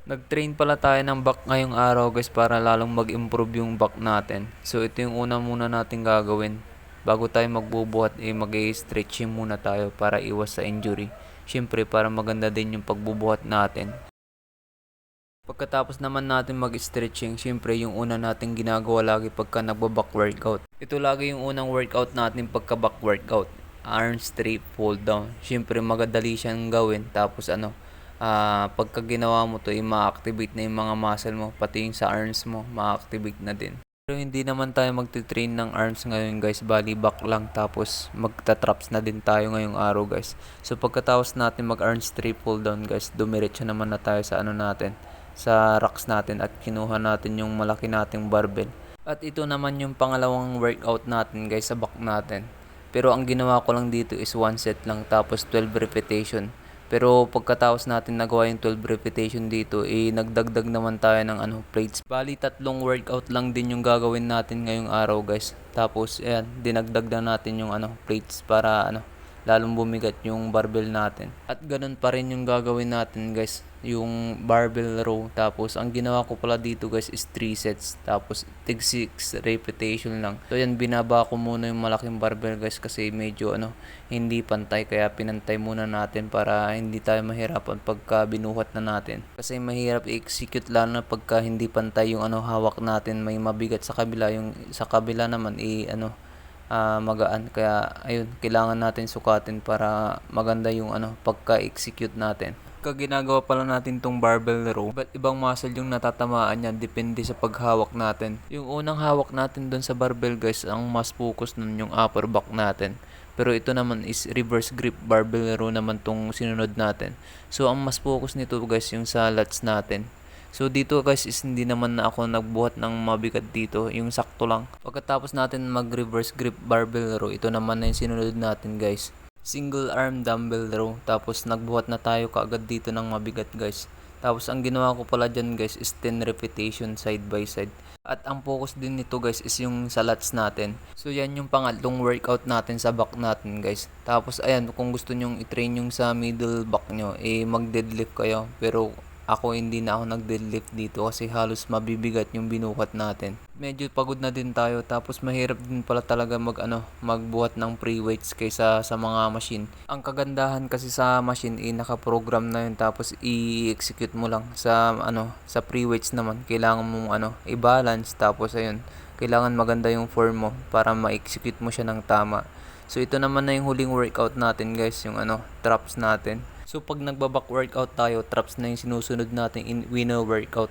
Nag-train pala tayo ng back ngayong araw guys para lalong mag-improve yung back natin. So ito yung una muna natin gagawin. Bago tayo magbubuhat mag-stretching muna tayo para iwas sa injury. Siyempre para maganda din yung pagbubuhat natin. Pagkatapos naman natin mag-stretching, siyempre yung una natin ginagawa lagi pagka nagba-back workout. Ito lagi yung unang workout natin pagka back workout. Arm straight pull down. Siyempre magadali siyang gawin. Tapos pagka ginawa mo to, ma-activate na yung mga muscle mo. Pati yung sa arms mo, ma-activate na din. Pero hindi naman tayo magti-train ng arms ngayon guys, bali back lang tapos magta-traps na din tayo ngayong araw guys. So pagkatapos natin mag-arm straight pull down guys, dumiretso naman na tayo sa sa racks natin at kinuha natin yung malaki nating barbell. At ito naman yung pangalawang workout natin guys sa back natin. Pero ang ginawa ko lang dito is 1 set lang tapos 12 repetition. Pero pagkatapos natin nagawa yung 12 repetition dito, nagdagdag naman tayo ng plates. Bali, tatlong workout lang din yung gagawin natin ngayong araw guys. Tapos, ayan, dinagdag na natin yung plates para lalong bumigat yung barbell natin. At ganun pa rin yung gagawin natin guys, yung barbell row. Tapos ang ginawa ko pala dito guys is 3 sets. Tapos tig 6 repetition lang. So yan, binaba ko muna yung malaking barbell guys kasi medyo hindi pantay. Kaya pinantay muna natin para hindi tayo mahirapan pagka binuhat na natin. Kasi mahirap i-execute lalo na pagka hindi pantay yung hawak natin, may mabigat sa kabila. Yung sa kabila naman magaan. Kaya ayun, kailangan natin sukatin para maganda yung pagka-execute natin. Pagka ginagawa pala natin tong barbell row, iba't ibang muscle yung natatamaan yan depende sa paghawak natin. Yung unang hawak natin doon sa barbell guys, ang mas focus nun yung upper back natin. Pero ito naman is reverse grip barbell row naman tong sinunod natin. So ang mas focus nito guys yung sa lats natin. So dito guys is hindi naman na ako nagbuhat ng mabigat dito, yung sakto lang. Pagkatapos natin mag reverse grip barbell row, ito naman na yung sinunod natin guys. Single arm dumbbell row, tapos nagbuhat na tayo kaagad dito ng mabigat guys. Tapos ang ginawa ko pala dyan guys is 10 repetition side by side. At ang focus din nito guys is yung sa lats natin. So yan yung pangatlong workout natin sa back natin guys. Tapos ayan, kung gusto nyong i-train yung sa middle back nyo, mag deadlift kayo. Pero ako hindi na ako nag-deadlift dito kasi halos mabibigat yung binuhat natin. Medyo pagod na din tayo tapos mahirap din pala talaga magbuhat ng free weights kaysa sa mga machine. Ang kagandahan kasi sa machine naka-program na yun tapos i-execute mo lang sa free weights naman. Kailangan mong i-balance tapos ayun, kailangan maganda yung form mo para ma-execute mo siya ng tama. So ito naman na yung huling workout natin guys, yung traps natin. So pag nagba-back workout tayo, traps na yung sinusunod natin in winner workout.